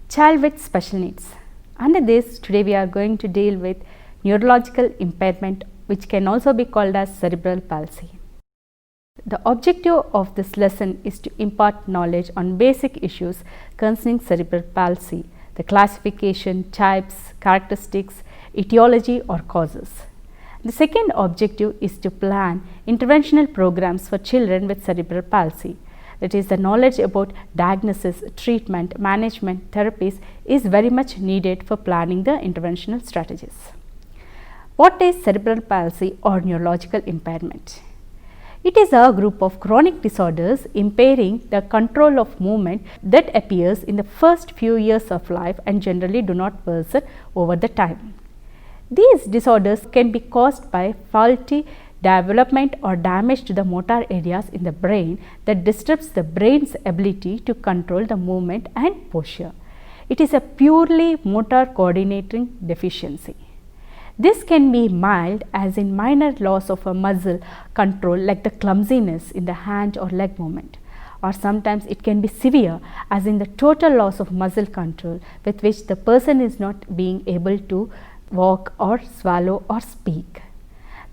child with special needs. Under this, today we are going to deal with neurological impairment, which can also be called as cerebral palsy. The objective of this lesson is to impart knowledge on basic issues concerning cerebral palsy, the classification, types, characteristics, etiology or causes. The second objective is to plan interventional programs for children with cerebral palsy. That is, the knowledge about diagnosis, treatment, management, therapies is very much needed for planning the interventional strategies. What is cerebral palsy or neurological impairment? It is a group of chronic disorders impairing the control of movement that appears in the first few years of life and generally do not worsen over the time. These disorders can be caused by faulty development or damage to the motor areas in the brain that disrupts the brain's ability to control the movement and posture. It is a purely motor coordinating deficiency. This can be mild, as in minor loss of a muscle control like the clumsiness in the hand or leg movement, or sometimes it can be severe, as in the total loss of muscle control with which the person is not being able to walk or swallow or speak.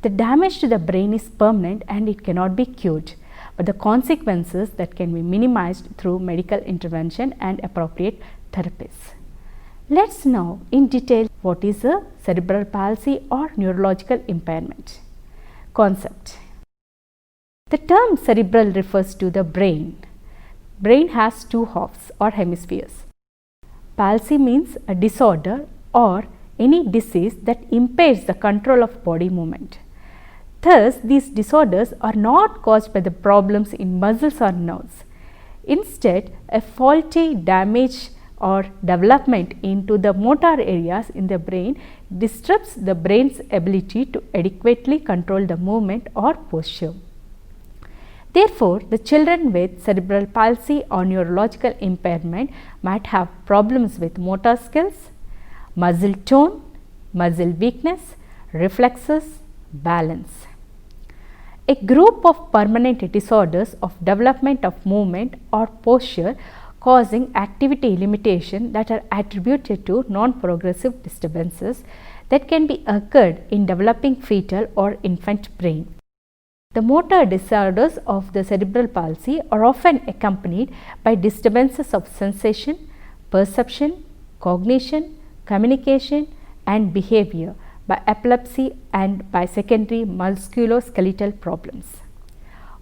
The damage to the brain is permanent and it cannot be cured, but the consequences that can be minimized through medical intervention and appropriate therapies. Let's know in detail what is a cerebral palsy or neurological impairment. Concept. The term cerebral refers to the brain. Brain has two halves or hemispheres. Palsy means a disorder or any disease that impairs the control of body movement. Thus, these disorders are not caused by the problems in muscles or nerves. Instead, a faulty damage or development into the motor areas in the brain disrupts the brain's ability to adequately control the movement or posture. Therefore, the children with cerebral palsy or neurological impairment might have problems with motor skills, muscle tone, muscle weakness, reflexes, balance. A group of permanent disorders of development of movement or posture causing activity limitation that are attributed to non-progressive disturbances that can be occurred in developing fetal or infant brain. The motor disorders of the cerebral palsy are often accompanied by disturbances of sensation, perception, cognition, communication and behavior, by epilepsy and by secondary musculoskeletal problems.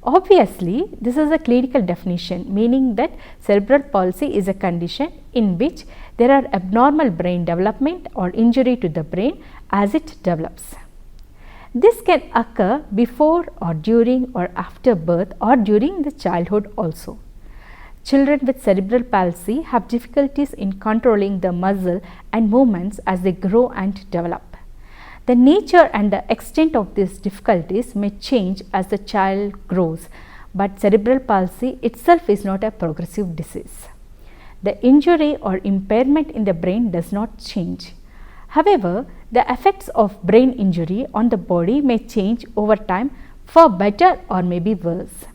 Obviously, this is a clinical definition, meaning that cerebral palsy is a condition in which there are abnormal brain development or injury to the brain as it develops. This can occur before or during or after birth or during the childhood also. Children with cerebral palsy have difficulties in controlling the muscle and movements as they grow and develop. The nature and the extent of these difficulties may change as the child grows, but cerebral palsy itself is not a progressive disease. The injury or impairment in the brain does not change. However, the effects of brain injury on the body may change over time for better or maybe worse.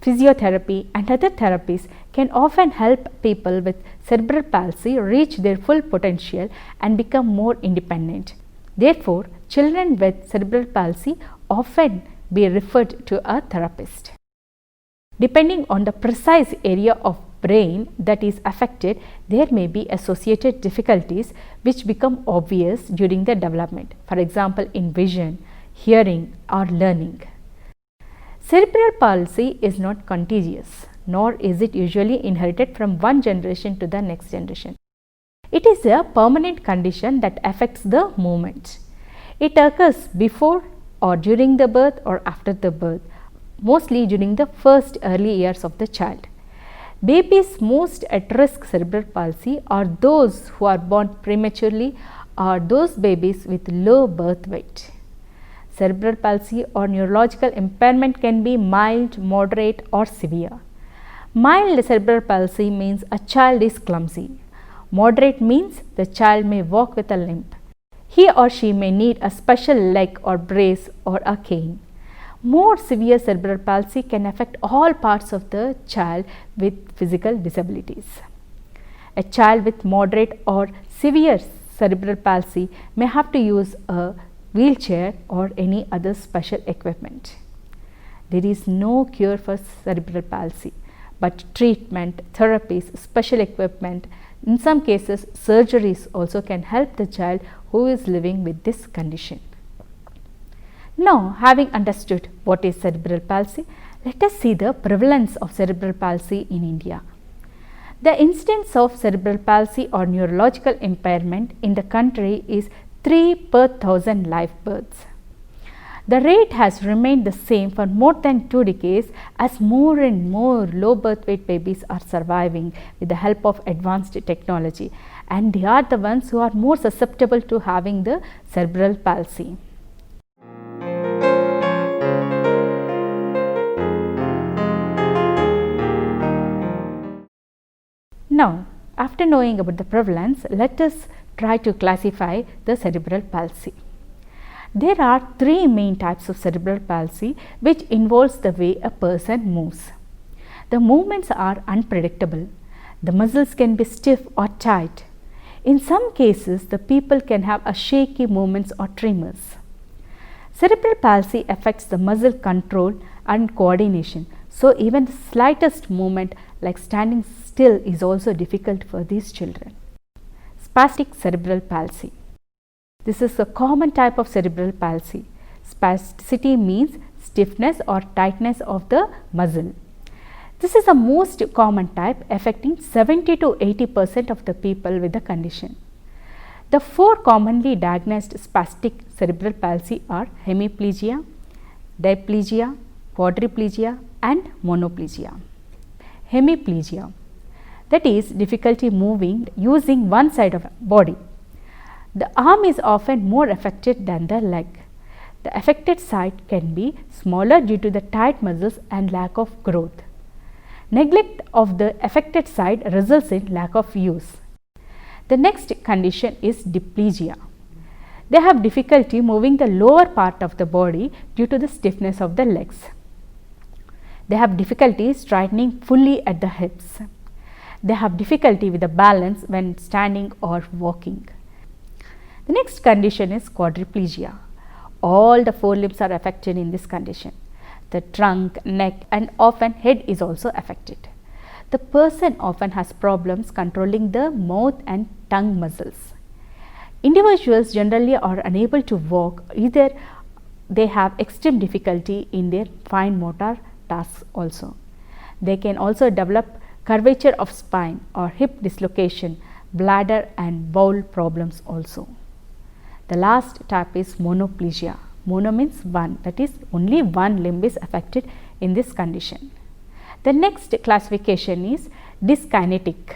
Physiotherapy and other therapies can often help people with cerebral palsy reach their full potential and become more independent. Therefore, children with cerebral palsy often be referred to a therapist. Depending on the precise area of brain that is affected, there may be associated difficulties which become obvious during the development, for example, in vision, hearing or learning. Cerebral palsy is not contagious, nor is it usually inherited from one generation to the next generation. It is a permanent condition that affects the movement. It occurs before or during the birth or after the birth, mostly during the first early years of the child. Babies most at risk cerebral palsy are those who are born prematurely or those babies with low birth weight. Cerebral palsy or neurological impairment can be mild, moderate or severe. Mild cerebral palsy means a child is clumsy. Moderate means the child may walk with a limp. He or she may need a special leg or brace or a cane. More severe cerebral palsy can affect all parts of the child with physical disabilities. A child with moderate or severe cerebral palsy may have to use a wheelchair or any other special equipment. There is no cure for cerebral palsy, but treatment, therapies, special equipment, in some cases surgeries also can help the child who is living with this condition. Now, having understood what is cerebral palsy, let us see the prevalence of cerebral palsy in India. The incidence of cerebral palsy or neurological impairment in the country is 3 per 1000 live births. The rate has remained the same for more than 2 decades as more and more low birth weight babies are surviving with the help of advanced technology, and they are the ones who are more susceptible to having the cerebral palsy. Now, after knowing about the prevalence, let us try to classify the cerebral palsy. There are 3 main types of cerebral palsy which involves the way a person moves. The movements are unpredictable. The muscles can be stiff or tight. In some cases, the people can have a shaky movements or tremors. Cerebral palsy affects the muscle control and coordination. So, even the slightest movement like standing still is also difficult for these children. Spastic cerebral palsy. This is a common type of cerebral palsy. Spasticity means stiffness or tightness of the muscle. This is the most common type, affecting 70 to 80% of the people with the condition. The 4 commonly diagnosed spastic cerebral palsy are hemiplegia, diplegia, quadriplegia and monoplegia. Hemiplegia, that is difficulty moving using one side of the body. The arm is often more affected than the leg. The affected side can be smaller due to the tight muscles and lack of growth. Neglect of the affected side results in lack of use. The next condition is diplegia. They have difficulty moving the lower part of the body due to the stiffness of the legs. They have difficulty straightening fully at the hips. They have difficulty with the balance when standing or walking. The next condition is quadriplegia. All the 4 limbs are affected in this condition. The trunk, neck and often head is also affected. The person often has problems controlling the mouth and tongue muscles. Individuals generally are unable to walk, either they have extreme difficulty in their fine motor tasks also. They can also develop curvature of spine or hip dislocation, bladder and bowel problems also. The last type is monoplegia. Mono means one, that is only one limb is affected in this condition. The next classification is dyskinetic.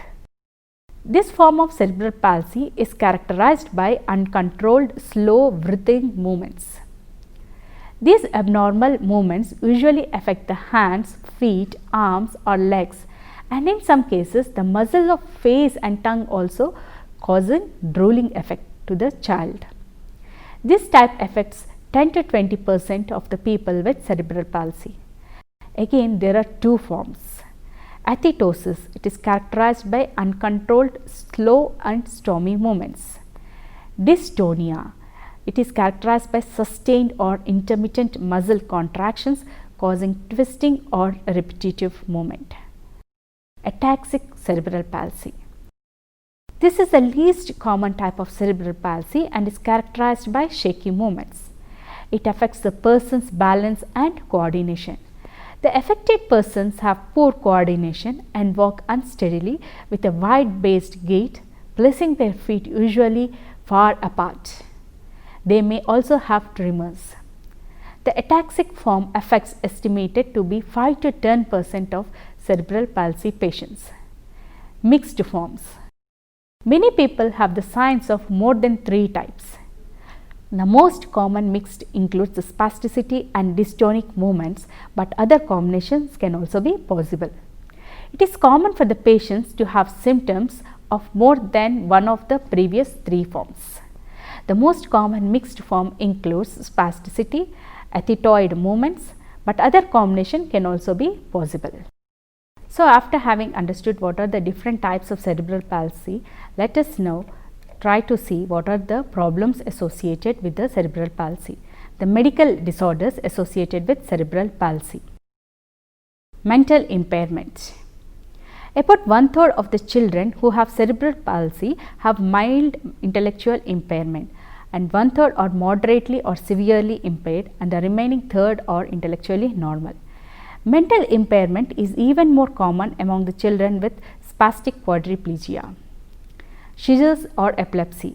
This form of cerebral palsy is characterized by uncontrolled slow breathing movements. These abnormal movements usually affect the hands, feet, arms or legs, and in some cases the muscles of face and tongue also causing drooling effect to the child. This type affects 10 to 20% of the people with cerebral palsy. Again, there are 2 forms. Athetosis, it is characterized by uncontrolled slow and stormy movements. Dystonia, it is characterized by sustained or intermittent muscle contractions causing twisting or repetitive movement. Ataxic cerebral palsy. This is the least common type of cerebral palsy and is characterized by shaky movements. It affects the person's balance and coordination. The affected persons have poor coordination and walk unsteadily with a wide-based gait, placing their feet usually far apart. They may also have tremors. The ataxic form affects estimated to be 5 to 10% of cerebral palsy patients. Mixed forms. Many people have the signs of more than 3 types. The most common mixed includes the spasticity and dystonic movements, but other combinations can also be possible. It is common for the patients to have symptoms of more than one of the previous 3 forms. The most common mixed form includes spasticity, athetoid movements, but other combination can also be possible. So, after having understood what are the different types of cerebral palsy, let us now try to see what are the problems associated with the cerebral palsy, the medical disorders associated with cerebral palsy. Mental impairment. About 1/3 of the children who have cerebral palsy have mild intellectual impairment, and 1/3 are moderately or severely impaired, and the remaining third are intellectually normal. Mental impairment is even more common among the children with spastic quadriplegia, seizures or epilepsy.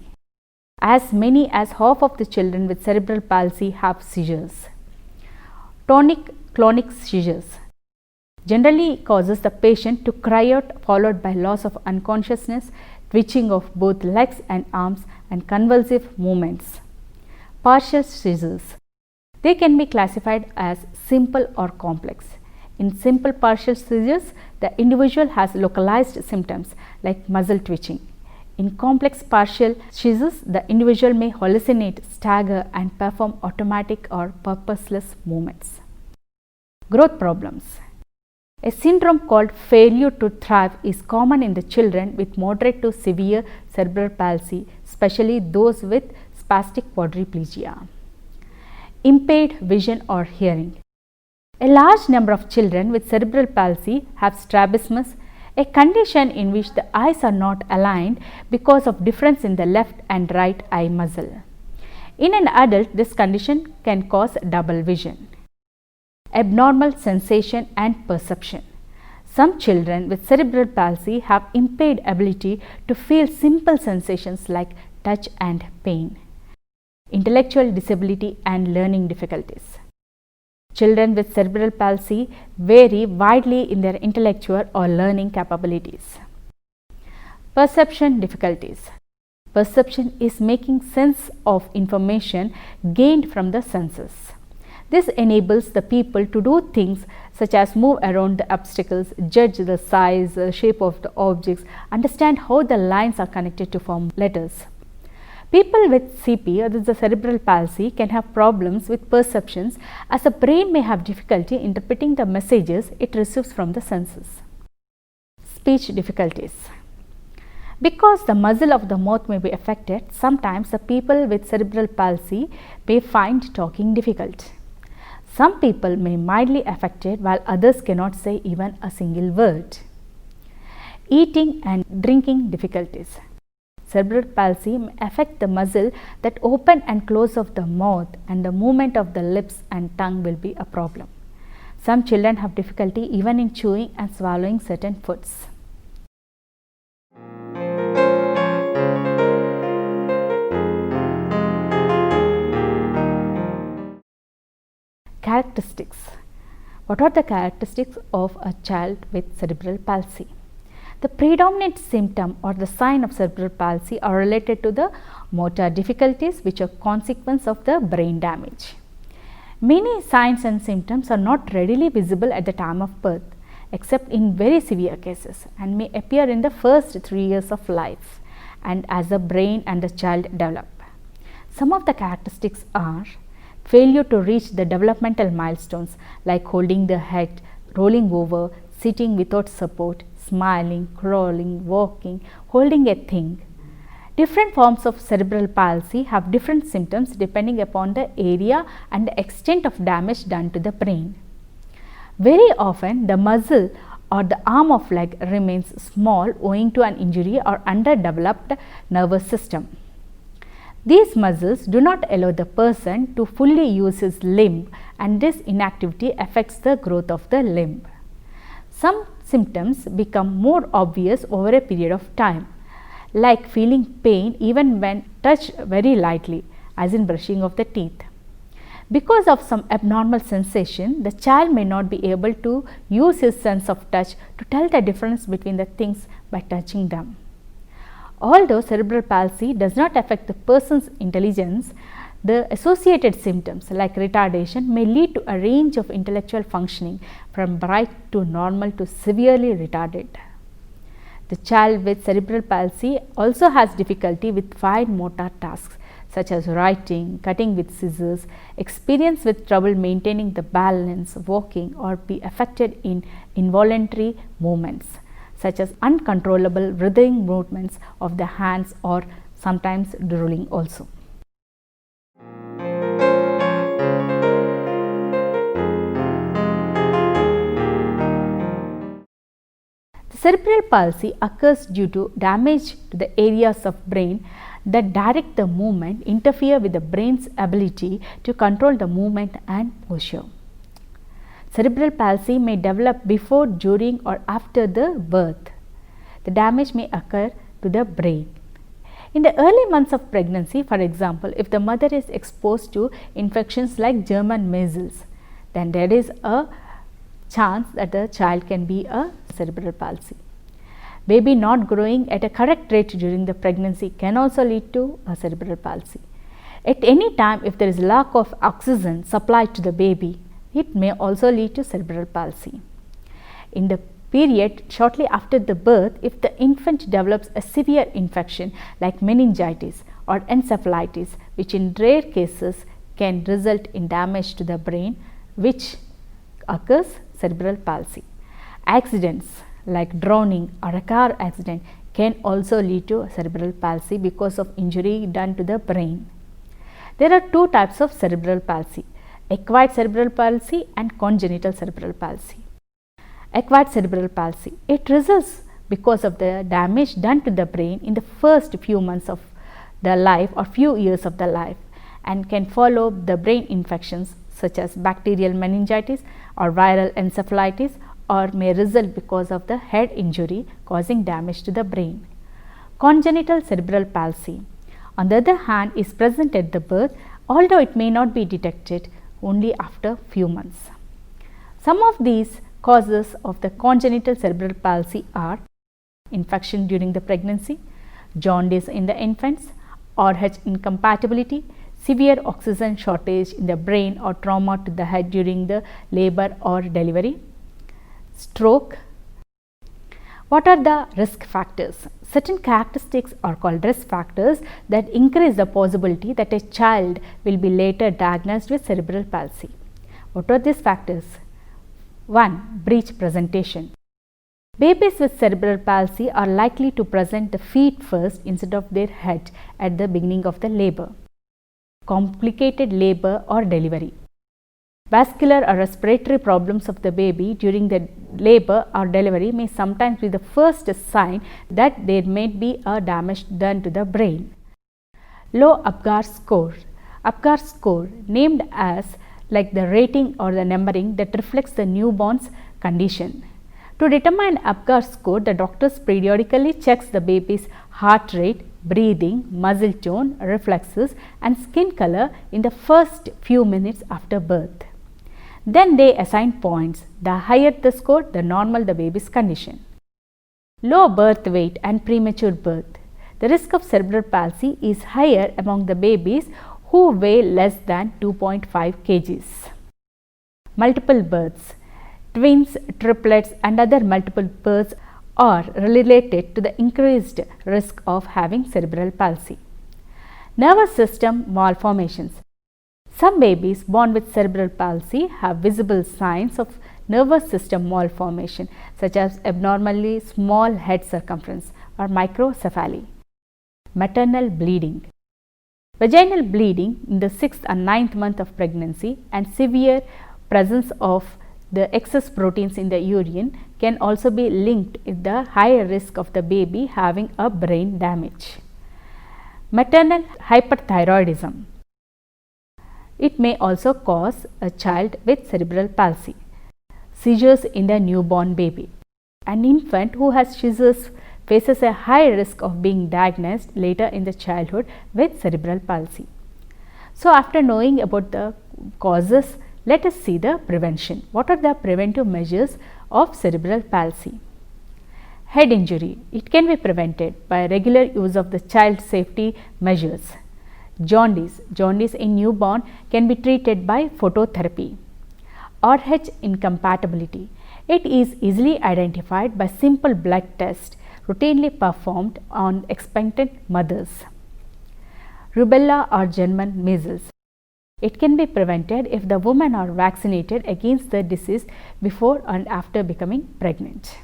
As many as half of the children with cerebral palsy have seizures. Tonic-clonic seizures generally causes the patient to cry out, followed by loss of unconsciousness, twitching of both legs and arms, and convulsive movements. Partial seizures. They can be classified as simple or complex. In simple partial seizures, the individual has localized symptoms like muscle twitching. In complex partial seizures, the individual may hallucinate, stagger, and perform automatic or purposeless movements. Growth problems. A syndrome called failure to thrive is common in the children with moderate to severe cerebral palsy, especially those with spastic quadriplegia. Impaired vision or hearing. A large number of children with cerebral palsy have strabismus, a condition in which the eyes are not aligned because of difference in the left and right eye muscle. In an adult, this condition can cause double vision. Abnormal sensation and perception. Some children with cerebral palsy have impaired ability to feel simple sensations like touch and pain. Intellectual disability and learning difficulties. Children with cerebral palsy vary widely in their intellectual or learning capabilities. Perception difficulties. Perception is making sense of information gained from the senses. This enables the people to do things such as move around the obstacles, judge the size, shape of the objects, understand how the lines are connected to form letters. People with CP, that is the cerebral palsy, can have problems with perceptions as the brain may have difficulty interpreting the messages it receives from the senses. Speech difficulties. Because the muscle of the mouth may be affected, sometimes the people with cerebral palsy may find talking difficult. Some people may be mildly affected while others cannot say even a single word. Eating and drinking difficulties. Cerebral palsy may affect the muscle that open and close of the mouth, and the movement of the lips and tongue will be a problem. Some children have difficulty even in chewing and swallowing certain foods. Characteristics. What are the characteristics of a child with cerebral palsy? The predominant symptom or the sign of cerebral palsy are related to the motor difficulties, which are consequence of the brain damage. Many signs and symptoms are not readily visible at the time of birth, except in very severe cases, and may appear in the first 3 years of life and as the brain and the child develop. Some of the characteristics are failure to reach the developmental milestones like holding the head, rolling over, sitting without support, smiling, crawling, walking, holding a thing. Different forms of cerebral palsy have different symptoms depending upon the area and the extent of damage done to the brain. Very often, the muscle or the arm of leg remains small owing to an injury or underdeveloped nervous system. These muscles do not allow the person to fully use his limb, and this inactivity affects the growth of the limb. Some symptoms become more obvious over a period of time, like feeling pain even when touched very lightly, as in brushing of the teeth. Because of some abnormal sensation, the child may not be able to use his sense of touch to tell the difference between the things by touching them. Although cerebral palsy does not affect the person's intelligence, the associated symptoms like retardation may lead to a range of intellectual functioning from bright to normal to severely retarded. The child with cerebral palsy also has difficulty with fine motor tasks such as writing, cutting with scissors, experience with trouble maintaining the balance, walking, or be affected in involuntary movements, such as uncontrollable writhing movements of the hands or sometimes drooling also. Cerebral palsy occurs due to damage to the areas of brain that direct the movement, interfere with the brain's ability to control the movement and posture. Cerebral palsy may develop before, during, or after the birth. The damage may occur to the brain. In the early months of pregnancy, for example, if the mother is exposed to infections like German measles, then there is a chance that the child can be a cerebral palsy. Baby not growing at a correct rate during the pregnancy can also lead to a cerebral palsy. At any time, if there is lack of oxygen supplied to the baby, it may also lead to cerebral palsy. In the period shortly after the birth, if the infant develops a severe infection like meningitis or encephalitis, which in rare cases can result in damage to the brain, which occurs cerebral palsy. Accidents like drowning or a car accident can also lead to cerebral palsy because of injury done to the brain. There are two types of cerebral palsy: acquired cerebral palsy and congenital cerebral palsy. Acquired cerebral palsy, it results because of the damage done to the brain in the first few months of the life or few years of the life, and can follow the brain infections such as bacterial meningitis or viral encephalitis, or may result because of the head injury causing damage to the brain. Congenital cerebral palsy, on the other hand, is present at the birth, although it may not be detected only after few months. Some of these causes of the congenital cerebral palsy are infection during the pregnancy, jaundice in the infants, RH incompatibility, severe oxygen shortage in the brain or trauma to the head during the labor or delivery, stroke. What are the risk factors? Certain characteristics are called risk factors that increase the possibility that a child will be later diagnosed with cerebral palsy. What are these factors? 1. Breech presentation. Babies with cerebral palsy are likely to present the feet first instead of their head at the beginning of the labor. Complicated labor or delivery. Vascular or respiratory problems of the baby during the labor or delivery may sometimes be the first sign that there may be a damage done to the brain. Low Apgar score. Apgar score, named as like the rating or the numbering that reflects the newborn's condition. To determine Apgar score, the doctors periodically checks the baby's heart rate, breathing, muscle tone, reflexes, and skin color in the first few minutes after birth. Then they assign points. The higher the score, the normal the baby's condition. Low birth weight and premature birth. The risk of cerebral palsy is higher among the babies who weigh less than 2.5 kgs. Multiple births. Twins, triplets, and other multiple births are related to the increased risk of having cerebral palsy. Nervous system malformations. Some babies born with cerebral palsy have visible signs of nervous system malformation, such as abnormally small head circumference or microcephaly. Maternal bleeding. Vaginal bleeding in the 6th and 9th month of pregnancy and severe presence of the excess proteins in the urine can also be linked with the higher risk of the baby having a brain damage. Maternal hyperthyroidism. It may also cause a child with cerebral palsy. Seizures in the newborn baby. An infant who has seizures faces a high risk of being diagnosed later in the childhood with cerebral palsy. So, after knowing about the causes, let us see the prevention. What are the preventive measures of cerebral palsy? Head injury. It can be prevented by regular use of the child safety measures. Jaundice. Jaundice in newborn can be treated by phototherapy. RH incompatibility. It is easily identified by simple blood test routinely performed on expectant mothers. rubella or German measles. It can be prevented if the women are vaccinated against the disease before and after becoming pregnant.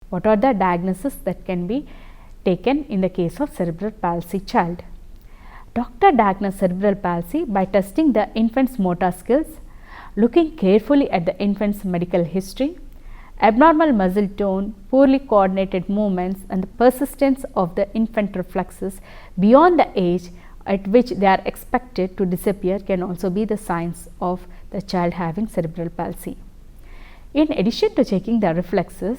What are the diagnoses that can be taken in the case of cerebral palsy child? Doctor diagnosed cerebral palsy by testing the infant's motor skills, looking carefully at the infant's medical history, abnormal muscle tone, poorly coordinated movements, and the persistence of the infant reflexes beyond the age at which they are expected to disappear can also be the signs of the child having cerebral palsy. In addition to checking the reflexes,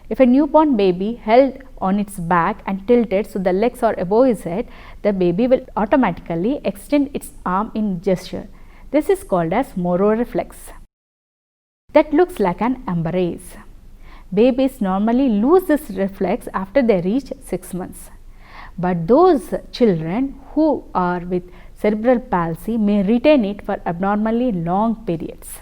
if a newborn baby held on its back and tilted so the legs are above his head, the baby will automatically extend its arm in gesture. This is called as Moro reflex. That looks like an embrace. Babies normally lose this reflex after they reach 6 months. But those children who are with cerebral palsy may retain it for abnormally long periods.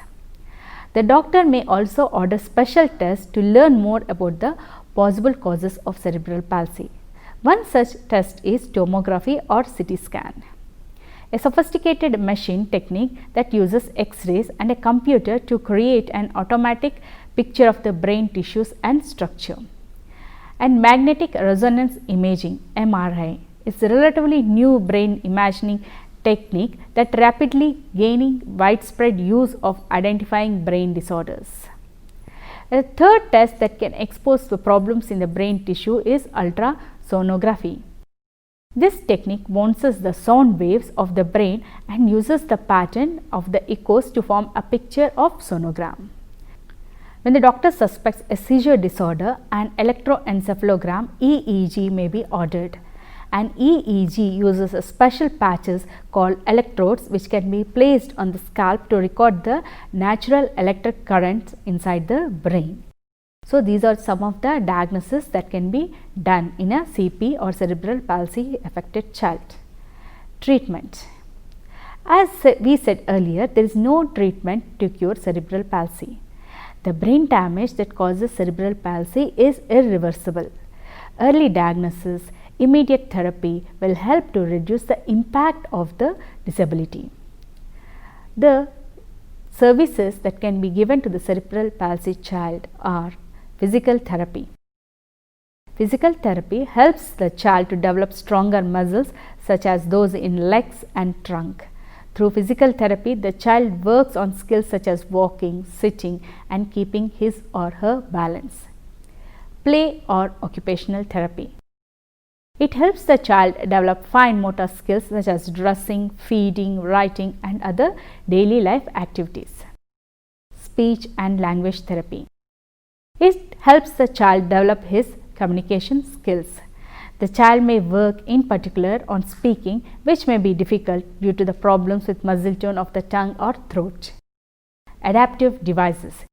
The doctor may also order special tests to learn more about the possible causes of cerebral palsy. One such test is tomography or CT scan, a sophisticated machine technique that uses X-rays and a computer to create an automatic picture of the brain tissues and structure. And magnetic resonance imaging (MRI) is a relatively new brain imaging technique that rapidly gaining widespread use of identifying brain disorders. A third test that can expose the problems in the brain tissue is ultrasonography. This technique bounces the sound waves of the brain and uses the pattern of the echoes to form a picture of sonogram. When the doctor suspects a seizure disorder, an electroencephalogram (EEG) may be ordered. An EEG uses a special patches called electrodes which can be placed on the scalp to record the natural electric currents inside the brain. So, these are some of the diagnoses that can be done in a CP or cerebral palsy affected child. Treatment. As we said earlier, there is no treatment to cure cerebral palsy. The brain damage that causes cerebral palsy is irreversible. Early diagnosis, immediate therapy will help to reduce the impact of the disability. The services that can be given to the cerebral palsy child are physical therapy. Physical therapy helps the child to develop stronger muscles such as those in legs and trunk. Through physical therapy, the child works on skills such as walking, sitting, and keeping his or her balance. Play or occupational therapy. It helps the child develop fine motor skills such as dressing, feeding, writing, and other daily life activities. Speech and language therapy. It helps the child develop his communication skills. The child may work in particular on speaking, which may be difficult due to the problems with muscle tone of the tongue or throat. Adaptive devices.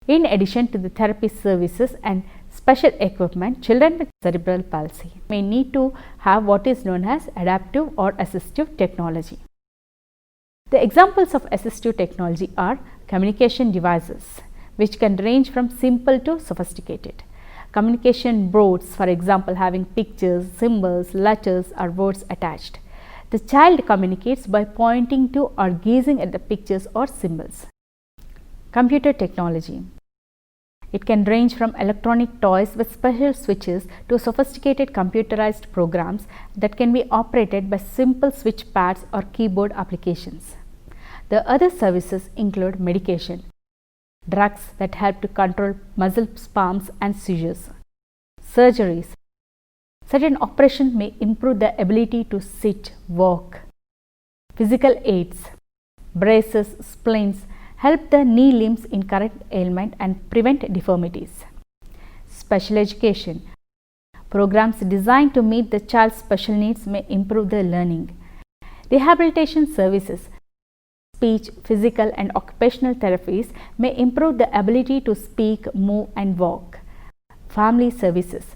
In addition to the therapy services and special equipment, children with cerebral palsy may need to have what is known as adaptive or assistive technology. The examples of assistive technology are communication devices, which can range from simple to sophisticated. Communication boards, for example, having pictures, symbols, letters, or words attached. The child communicates by pointing to or gazing at the pictures or symbols. Computer technology. It can range from electronic toys with special switches to sophisticated computerized programs that can be operated by simple switch pads or keyboard applications. The other services include medication, drugs that help to control muscle spasms and seizures, surgeries. Certain operations may improve the ability to sit, walk. Physical aids, braces, splints help the knee limbs in correct ailment and prevent deformities. Special education. Programs designed to meet the child's special needs may improve their learning. Rehabilitation services. Speech, physical and occupational therapies may improve the ability to speak, move and walk. Family services.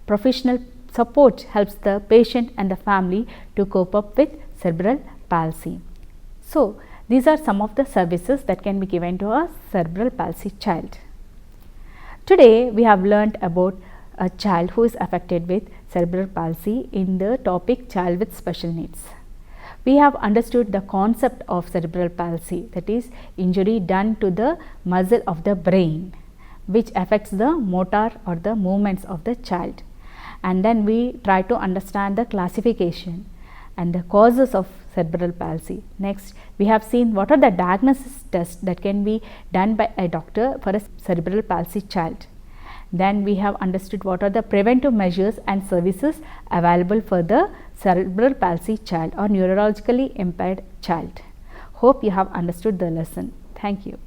Professional support helps the patient and the family to cope up with cerebral palsy. So, These are some of the services that can be given to a cerebral palsy child. Today we have learnt about a child who is affected with cerebral palsy in the topic child with special needs. We have understood the concept of cerebral palsy, that is injury done to the muscle of the brain which affects the motor or the movements of the child, and then we try to understand the classification and the causes of cerebral palsy. Next, we have seen what are the diagnosis tests that can be done by a doctor for a cerebral palsy child. Then we have understood what are the preventive measures and services available for the cerebral palsy child or neurologically impaired child. Hope you have understood the lesson. Thank you.